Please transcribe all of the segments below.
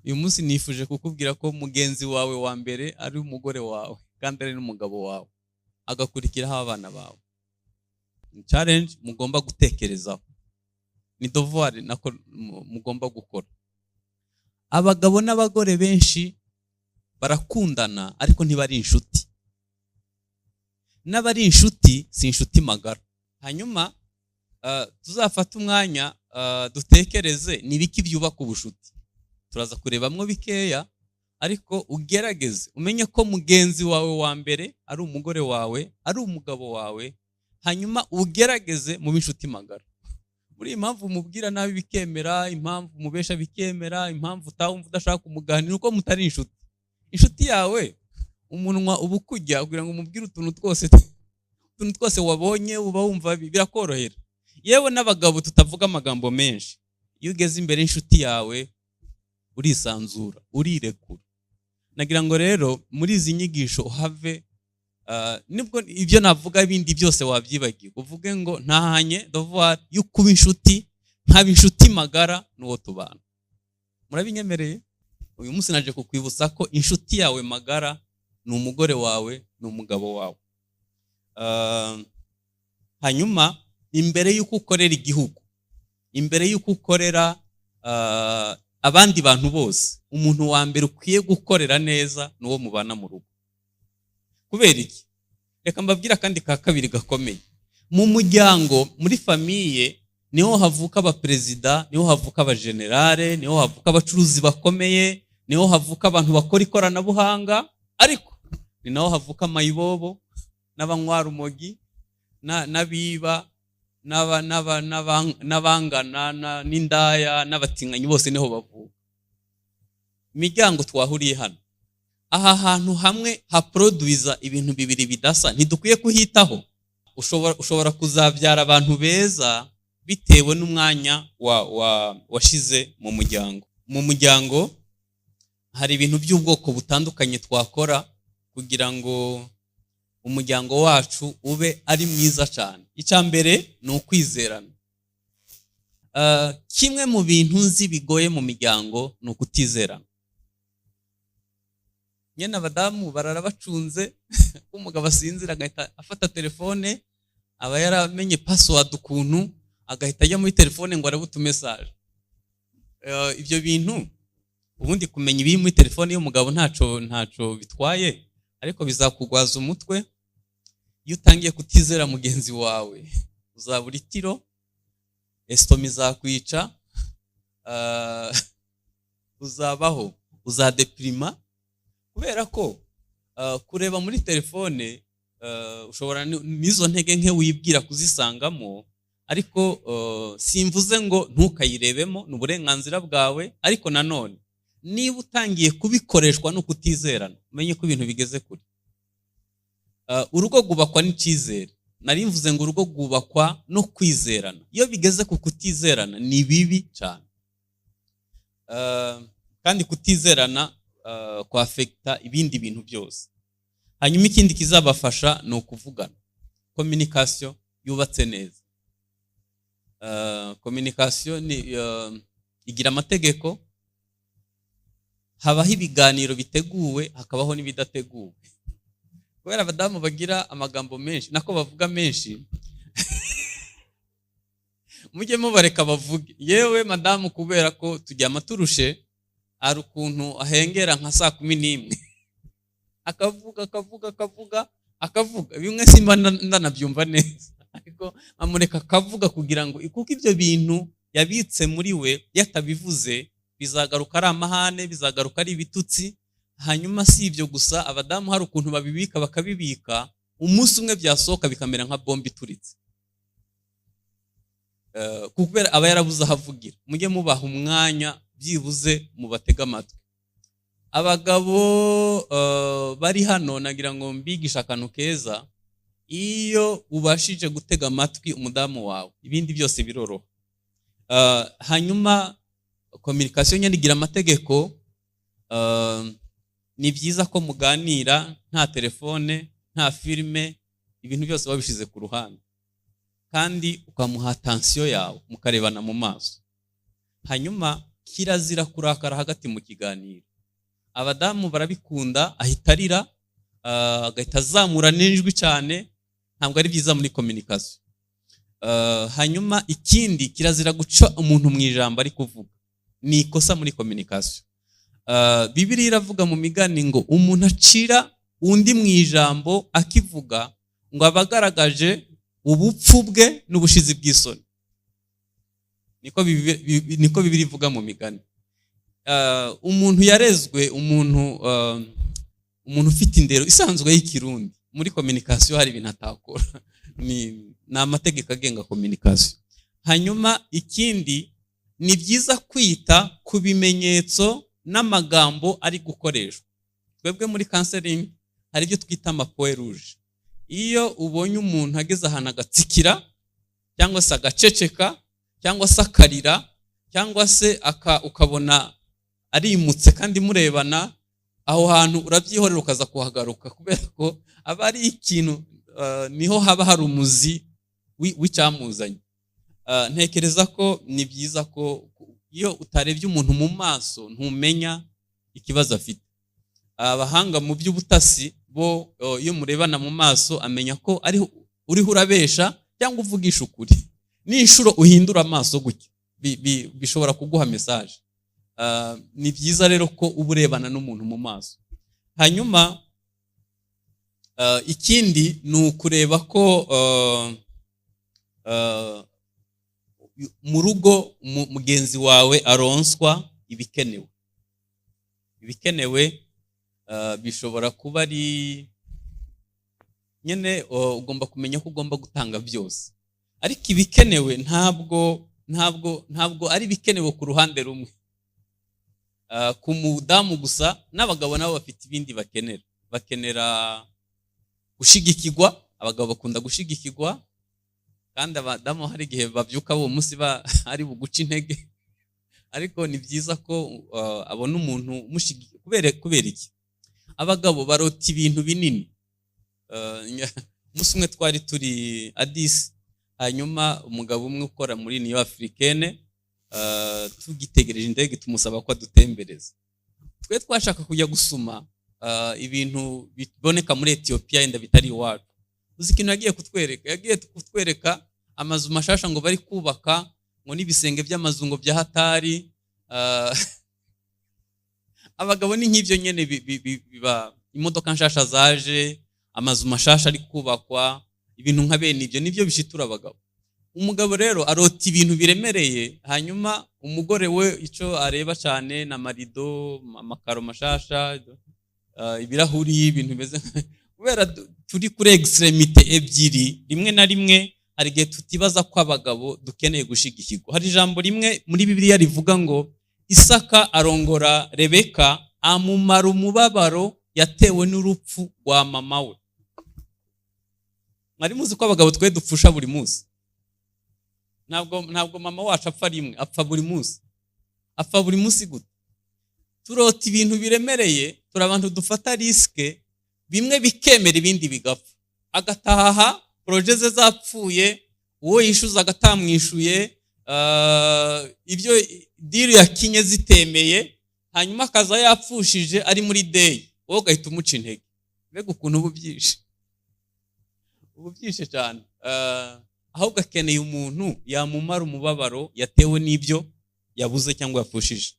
uyu munsi nifuje kukubwira ko mugenzi wawe wa mbere ari umugore wawe kandi ari n'umugabo wawe, agakurikiraho abana bawe. Challenge mugomba gutekerezaho, ni devoir nako mugomba gukora. Abagabo n'abagore benshi barakundana ariko ntibari inshuti. N'abari inshuti si inshuti magara. Hanyuma tuzafata umwanya dutekereze nibiki byubaka ubushuti. Turaza kurebamwo bikeya ariko ugerageze umenye ko mugenzi wawe wa mbere ari umugore wawe, ari umugabo wawe, hanyuma ugerageze mu inshuti magara. Muri impamvu mubwira nabi bikemera, impamvu mubesha bikemera, impamvu utawumva udashaka kumuganira uko mutari inshuti. Inshuti yawe umunwa ubukujya kugira ngo umubwire utuntu twose wabonye uba wumva birakorohera. Yewe n'abagabo tutavuga amagambo menshi, iyo ugeze imbere inshuti yawe urisanzura, urirekura. Nagira ngo rero muri izi nyigisho uhave nibwo ibyo navuga ibindi byose wabyibagiye, uvuge ngo ntahanye devoir yo kuba inshuti, nkaba inshuti magara n'uwo tubana. Murabinyemereye? Uyu munsi naje kukwibutsa ko inshuti yawe magara ni umugore wawe, ni umugabo wawe. Hanyuma imbere y'uko ukorera igihugu, imbere y'uko ukorera abandi bantu bose, umuntu wa mbere ukwiye gukorera neza n'uwo mubana mu rugo. Kubera iki? Reka mbabwira kandi ka kabiri gakomeye. Mu muryango, muri famiye, niho havuka abaperezida, niho havuka abagenerale, niho havuka abacuruzi bakomeye, niho havuka abantu bakora ikoranabuhanga, ariko ni naho havuka amayibobo n'abanywa urumogi n'abiba n'abangana n'indaya n'abatinganyi, bose niho bavuka. Imiryango twahuriye hano, aha hantu hamwe haproduiza ibintu bibiri bidasa, ntidukwiye kuhitaho. Ushobora kuzabyara abantu beza bitewe n'umwanya washize mu muryango. Mu muryango hari ibintu by'ubwoko butandukanye twakora kugira ngo umuryango wacu ube ari mwiza cyane. Icya mbere ni ukwizerana. Kimwe mu bintu nzi bigoye mu miryango ni ukutizerana. Nyene abadamu barara bacunze, umugabo asinzira agahita afata telefone, aba yaramenye password ukuntu, agahita ajya muri telefone ngo arabuta message. Ibyo bintu ubundi kumenya ibiri muri telefone y'umugabo ntaco bitwaye, ariko bizakugwaza umutwe. Iyo utangiye kutizera mugenzi wawe, uzabura itiro, estomi zakwica, uzabaho, uzadeprima. Kubera ko kureba muri telefone ushobora nizo ntege nke wibwira kuzisangamo, ariko simvuze ngo ntukayirebemo, n'uburenganzira bwawe, ariko nanone niba utangiye kubikoreshwa no kutizerana, umenye ko ibintu bigeze kure. Urugo gubakwa n'ikizere. Nari mvuze ngo urugo gubakwa no kwizerana. Iyo bigeze ku kutizerana ni bibi cyane. Kandi kutizerana kwafekta ibindi bintu byose. Hanyuma ikindi kizabafasha ni ukuvugana. Communication yubatse neza. Communication igira amategeko. Habaho ibiganiro biteguwe, hakabaho n'ibidateguwe. Kubera abadamu bagira amagambo menshi, nako bavuga menshi, mujye mubareka bavuge. Yewe madamu, kubera ko tujyama turushe, ari ukuntu ahengera nka 11 akavuga bimwe simba ndanabyumva neza, ariko amureka akavuga kugira ngo kuko ibyo bintu yabitse muri we yatabivuze bizagaruka ari amahane, bizagaruka ari ibitutsi. Hanyuma si ibyo gusa, abadamu hari ukuntu babibika bakabibika, umunsi umwe byasohoka bikamera nka bombe ituritse. Kubera aba yarabuze ahavugira. Mujye mubaha umwanya byibuze mubatega amatwi. Abagabo bari hano nagira ngo mbigisha akantu keza. Iyo ubashije gutega amatwi umudamu wawe, ibindi byose biroroha. Hanyuma communication nyine igira amategeko. Ni byiza ko muganira nta telefone, nta filime, ibintu byose babishize ku ruhande, kandi ukamuha attention yawe, mukarebana mu maso. Hanyuma kirazira kurakara hagati mu kiganiro. Abadamu barabikunda, ahita arira, agahita azamura n'ijwi cyane, ntabwo ari byiza muri communication. Hanyuma ikindi, kirazira guca umuntu mu ijambo ari kuvuga, ni ikosa muri communication. Bibiliya iravuga mu migani ngo umuntu acira undi mu ijambo akivuga ngo abagaragaje ubupfu bwe n'ubushizi bw'isoni. Niko Bibiliya ivuga mu migani. Umuntu yarezwe, umuntu ufite indero isanzwe y'ikirundi, muri communication hari ibintu atakora, ni amategeko agenga communication. Hanyuma ikindi, ni byiza kwita ku bimenyetso n'amagambo ari gukoreshwa. Twebwe muri counseling hari ibyo twita amapoe rouge. Iyo ubonye umuntu ageze ahantu agatsikira, cyangwa se agaceceka, cyangwa se akarira, cyangwa se ukabona arimutse kandi murebana, aho hantu urabyihorera ukaza kuhagaruka, kubera ko aba ari ikintu, niho haba hari umuzi w'icyamuzanye. Ntekereza ko ni byiza ko iyo utarebye umuntu mu maso ntumenya ikibazo afite. Abahanga mu by'ubutasi bo, iyo murebana mu maso amenya ko ari uriho urabesha cyangwa uvugisha ukuri. N'inshuro uhindura amaso gutya bishobora kuguha message. Ni byiza rero ko uba urebana n'umuntu mu maso. Hanyuma ikindi ni ukureba ko mu rugo mugenzi wawe aronswa ibikenewe. Ibikenewe bishobora kuba ari nyene, ugomba kumenya ko ugomba gutanga byose, ariko ibikenewe ntabwo ari bikenewe ku ruhande rumwe, ku mudamu gusa, n'abagabo nabo bafite ibindi bakenera gushigikirwa. Abagabo bakunda gushigikirwa, kandi abadamu hari igihe babyuka uwo munsi ari buguca intege, ariko ni byiza ko abona umuntu umushigikira. Kubera iki? Abagabo barota ibintu binini. Umunsi umwe twari turi Addis, hanyuma umugabo umwe ukora muri Union Africaine, tugitegereje indege tumusaba ko adutembereza. Twe twashaka kujya gusuma ibintu biboneka muri Ethiopia yenda bitari iwacu. Uzi ikintu yagiye kutwereka amazu mashasha ngo bari kubaka, ngo n'ibisenge by'amazu ngo bya hatari. Abagabo ni nk'ibyo nyene, biba imodoka nshasha zaje, amazu mashasha ari kubakwa, ibintu nka bene ibyo nibyo bishitura abagabo. Umugabo rero arota ibintu biremereye, hanyuma umugore we icyo areba cyane na marido, amakaro mashasha, ibirahuri, ibintu bimeze. Kubera turi kuri extremite ebyiri, rimwe na rimwe hari igihe tutibaza ko abagabo dukeneye gushigikirwa. Hari ijambo rimwe muri Bibiliya rivuga ngo Isaka arongora Rebeka, amumara umubabaro yatewe n'urupfu rwa mama we. Mwari muzi ko abagabo twe dupfusha buri munsi? Ntabwo mama wacu apfa rimwe, apfa buri munsi. Apfa buri munsi gute? Turota ibintu biremereye, turabantu dufata riske, bimwe bikemera ibindi bigapfa. Agataha projet ze zapfuye, uwo yishuza agatamwishuye, ibyo deal yakinye zitemeye, hanyuma akaza yapfushije ari muri day, wowe ugahita umuca intege. Mbega ukuntu ubu byishe cyane. Ahubwo akeneye umuntu yamumara umubabaro yatewe n'ibyo yabuze cyangwa yapfushije.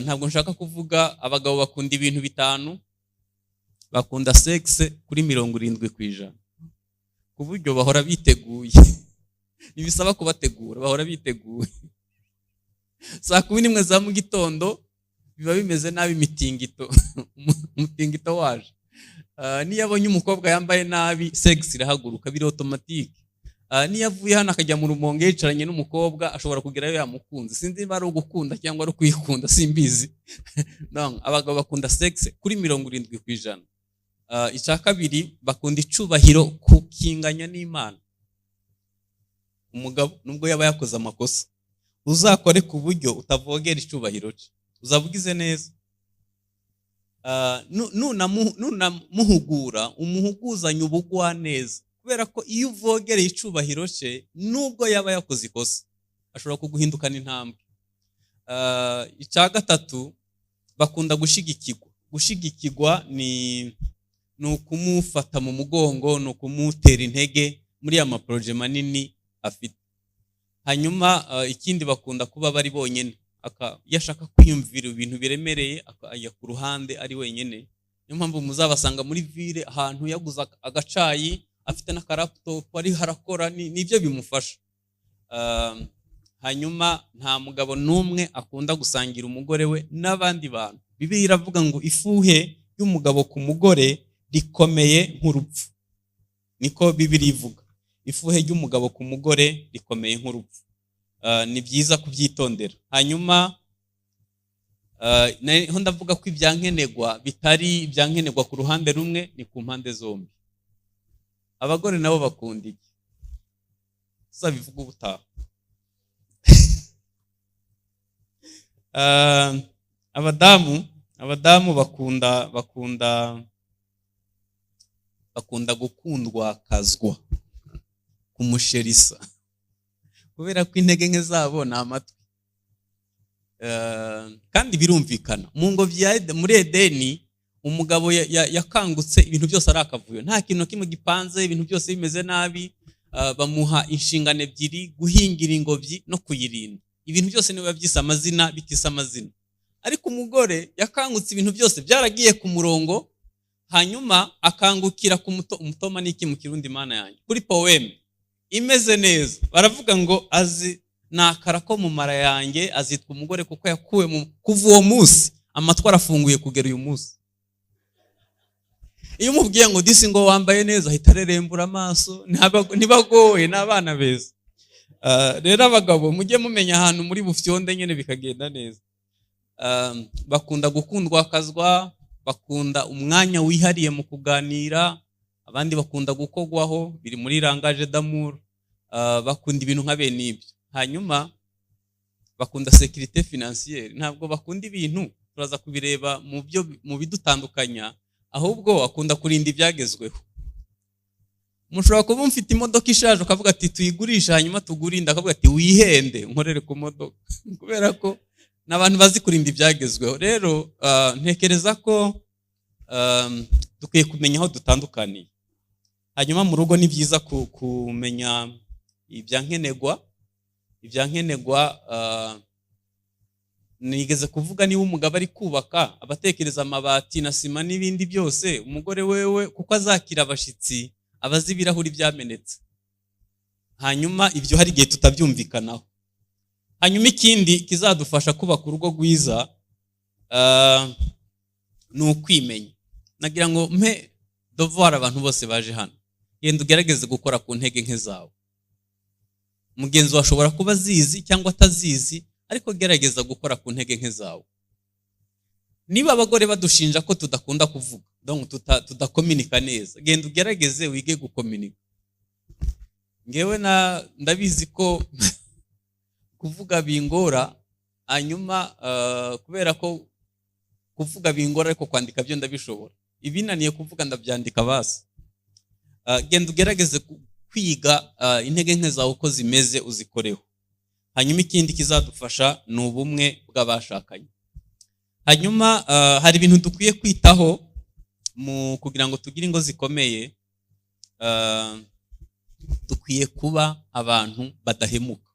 Ntabwo nshaka kuvuga abagabo bakunda ibintu bitanu, bakunda sex kuri 70%, ku buryo bahora biteguye. Nibisaba kubategura, bahora biteguye. Saa 11 za mu gitondo biba bimeze nabi mitingito. Umutingito waje. Niyo abonye umukobwa yambaye nabi, sex irahaguruka, biri automatique. Niyo avuye hano akajya mu rumonge yicaranye n'umukobwa, ashobora kugerayo yamukunze. Sinzi niba ari ugukunda cyangwa ari kwikunda, simbizi. Non, abagabo bakunda sex kuri 70%. Icya kabiri, bakunda icubahiro kukinganya n'Imana. Umugabo nubwo yaba yakoze amakosa, uzakore ku buryo utavogera icubahiro cye, uzabugize neza. Nunamuhugura, umuhuguzanya ubugwa neza, kubera ko iyo uvogereye icubahiro cye, nubwo yaba yakoze ikosa, ashobora kuguhindukana intambwe. icya gatatu bakunda gushigikirwa ni ukumufata mu mugongo, ni ukumutera intege muri ya maproje manini afite. Hanyuma ikindi bakunda kuba bari bonyene, yashaka kwiyumvira ibintu biremereye akajya ku ruhande ari wenyene. Niyo mpamvu muzabasanga muri ville ahantu yaguza agacayi afite na laptop ari harakora, nibyo bimufasha. Hanyuma nta mugabo numwe akunda gusangira umugore we n'abandi bantu. Bibiliya iravuga ngo ifuhe y'umugabo ku mugore rikomeye nk'urupfu. Niko Bibiliya ivuga. Ifuhe y'umugabo ku mugore rikomeye nk'urupfu. Ni byiza kubyitondera. Hanyuma naho ndavuga ko ibyankenegwa bitari ibyankenegwa ku ruhande rumwe, ni ku mpande zombi. Abagore nabo bakunda iki? Tuzabivuga ubutaha. Abadamu bakunda gukundwakazwa, kumusherisa, kubera ko intege nke zabo ni amatwi. Kandi birumvikana mu ngo muri Edeni umugabo yakangutse ibintu byose ari akavuyo, nta kintu kimwe gipanze, ibintu byose bimeze nabi. Bamuha inshingano ebyiri, guhingira ingobyi no kuyirinda. Ibintu byose niwe yabyise amazina bitise amazina. Ariko umugore yakangutse ibintu byose byaragiye ku murongo, hanyuma akangukira ku umutoma n'iki mu Kirundi mana yanjye, kuri poeme imeze neza. Baravuga ngo azi nakara ko mu mara yanjye azitwa umugore kuko yakuwe kuva uwo munsi amatwara afunguye kugera uyu munsi. Iyo umubwiye ngo disi ngo wambaye neza ahita arerembura amaso, ntibagoye n'abana beza. Rero abagabo mujye mumenya ahantu muri bufyonde nyene bikagenda neza. Bakunda gukundwakazwa, bakunda umwanya wihariye mu kuganira, abandi bakunda gukogwaho, biri muri langage d'amour. Bakunda ibintu nka bene ibyo. Hanyuma bakunda sécurité financière, ntabwo bakunda ibintu turaza kubireba mu bidutandukanya, ahubwo akunda kurinda ibyagezweho. Mushobora kuba mfite imodoka ishaje ukavuga ati tuyigurisha hanyuma tugurinda, akavuga ati wihende nkorere ku modoka, kubera ko n'abantu bazi kurinda ibyagezweho. Rero ntekereza ko dukwiye kumenya aho dutandukaniye. Hanyuma mu rugo ni byiza kumenya ibyankenegwa. Nigeze kuvuga niba umugabo ari kubaka abatekereza amabati na sima n'ibindi byose, umugore wewe kuko azakira abashitsi abazi ibirahuri byamenetse. Hanyuma ibyo hari igihe tutabyumvikanaho. Hanyuma ikindi kizadufasha kubaka urugo rwiza ni ukwimenya. Nagira ngo mpe devoir abantu bose baje hano, genda ugerageze gukora ku ntege nke zawe. Mugenzi washobora kuba azizi cyangwa atazizi, ariko gerageza gukora ku ntege nke zawe. Niba abagore badushinja ko tudakunda kuvuga, donc tudakominika neza, genda ugerageze wige gukominika. Ngewe ndabizi ko kuvuga bingora, hanyuma kubera ko kuvuga bingora ariko kwandika byo ndabishobora. Ibinaniye kuvuga ndabyandika basi. Genda ugerageze kwiga intege nke zawe uko zimeze uzikoreho. Hanyuma ikindi kizadufasha ni ubumwe bw'abashakanye. Hanyuma hari ibintu dukwiye kwitaho mu kugira ngo tugire ingo zikomeye. Dukwiye kuba abantu badahemuka,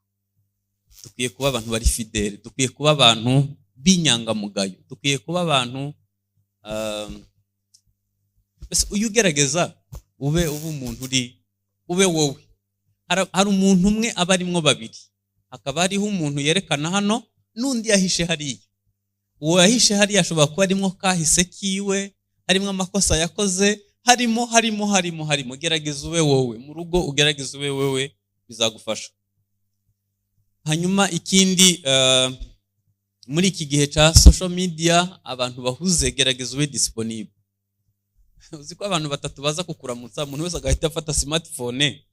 dukwiye kuba abantu bari fidele, dukwiye kuba abantu b'inyangamugayo, dukwiye kuba abantu uyu ugerageza ube umuntu ube wowe. Hari umuntu umwe aba arimwo babiri, hakaba hariho umuntu yerekana hano n'undi yahishe hariya. Uwo yahishe hariya ashobora kuba arimwo kahise kiwe, harimo amakosa yakoze, harimo. Gerageza ube wowe mu rugo, ugerageza ube wowe, bizagufasha. Hanyuma ikindi muri iki gihe cya social media abantu bahuze, gerageza ube disponible. Uzi ko abantu batatu baza kukuramutsa, umuntu wese agahita afata smartphone,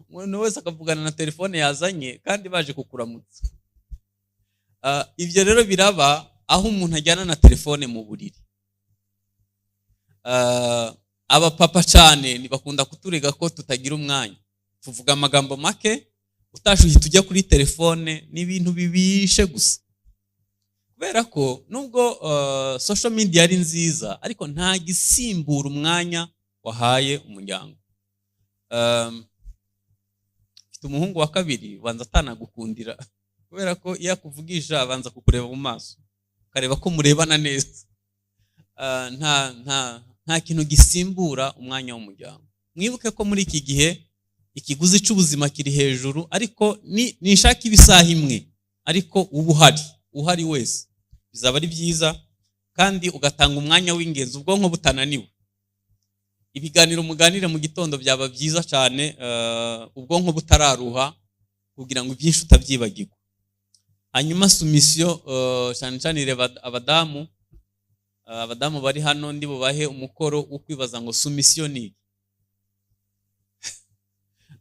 umuntu wese akavugana na telefone yazanye kandi baje kukuramutsa. Ibyo rero biraba aho umuntu ajyana na telefone mu buriri. Abapapa cyane ntibakunda kuturega ko tutagira umwanya, tuvuga amagambo make, utashuhita ujya kuri telefone n'ibintu bibishe gusa. kubera ko nubwo social media ari nziza ariko nta gisimbura umwanya wahaye umuryango. Mfite umuhungu wa kabiri banza atanagukundira kubera ko iyo akuvugisha abanza kukureba mu maso ukareba ko murebana neza. Nta kintu gisimbura umwanya w'umuryango. Mwibuke ko muri iki gihe ikiguzi cy'ubuzima kiri hejuru, ariko nishaka ibisaha imwe ariko uhari wese bizaba ari byiza, kandi ugatanga umwanya w'ingenzi, ubwonko butananiwe. Ibiganiro muganire mu gitondo byaba byiza cyane, ubwonko butararuha kugira ngo ibyinshi utabyibagirwa. Hanyuma submission, cyane cyane ireba abadamu bari hano, ndi bubahe umukoro wo kwibaza ngo submission ni iki.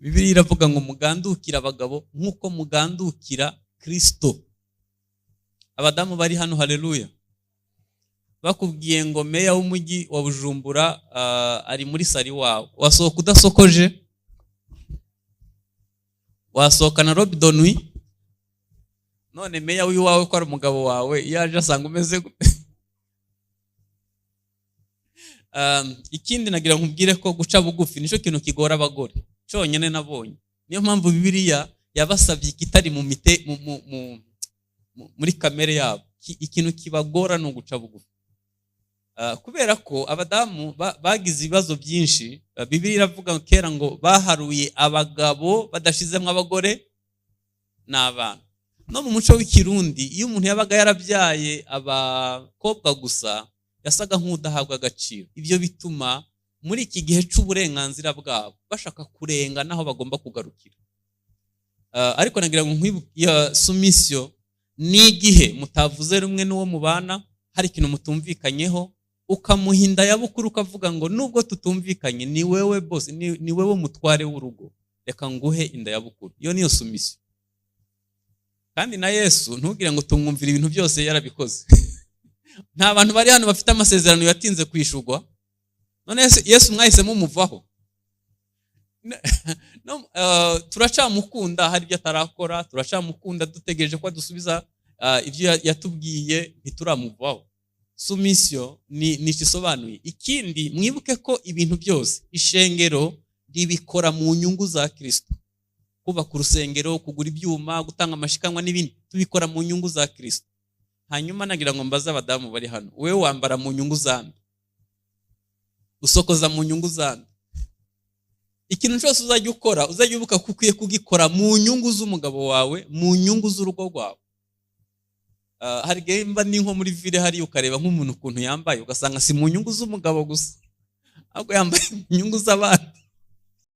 Bibiliya iravuga ngo mugandukira abagabo nk'uko mugandukira Kristo. Abadamu bari hano, haleluya. Bakubwiye ngo meya w'umujyi wa Bujumbura ari muri sari wawe, wasohoka udasokoje? Wasohoka na robe de nuit? None meya w'iwawe ko ari umugabo wawe yaje asanga umeze ikindi nagira nkubwire ko guca bugufi nico kintu kigora abagore cyonyine nabonye. Niyo mpamvu Bibiliya yabasabye ikitari mu muri kamere yabo. Ikintu kibagora no guca bugufi, kubera ko abadamu bagize ibibazo byinshi. Bibiliya iravuga kera ngo baharuye abagabo badashizemo abagore n'abana. No mu muco w'ikirundi iyo umuntu yabaga yarabyaye abakobwa gusa yasaga nk'udahabwa agaciro. Ibyo bituma muri iki gihe cy'uburenganzira bwabo bashaka kurenga naho bagomba kugarukira. Ariko nagira ngo nkwibuke submission ni igihe mutavuze rumwe n'uwo mubana, hari ikintu mutumvikanyeho, ukamuhinda yabukuru ukavuga ngo nubwo tutumvikanye ni wewe boss, ni wewe mutware w'urugo, reka nguhe inda yabukuru. Iyo niyo submission. Kandi na Yesu ntugire ngo tumwumvire ibintu byose yarabikoze. Nta bantu bari hano bafite amasezerano yatinze kwishurwa. None Yesu mwahisemo umuvaho. Turacamukunda hari ibyo atarakora, turacamukunda dutegereje ko dusubiza ibyo yatubwiye, ntituramuvaho. Submission ni ikisobanuye. Ikindi mwibuke ko ibintu byose ishengero ribikora mu nyungu za Kristo. Kubaka urusengero, kugura ibyuma, gutanga amashikanwa n'ibindi, tubikora mu nyungu za Kristo. Hanyuma nagira ngo mbaze abadamu bari hano, wewe wambara mu nyungu zande? Usokoza mu nyungu zande? Ikintu cyose uzajya ukora uzajya ubuka kukwiye kugikora mu nyungu z'umugabo wawe, mu nyungu z'urugo rwawe. Hari gemba ni nko muri ville hari ukareba nk'umuntu ukuntu yambaye ugasanga si mu nyungu z'umugabo gusa, ahubwo yambaye mu nyungu z'abana.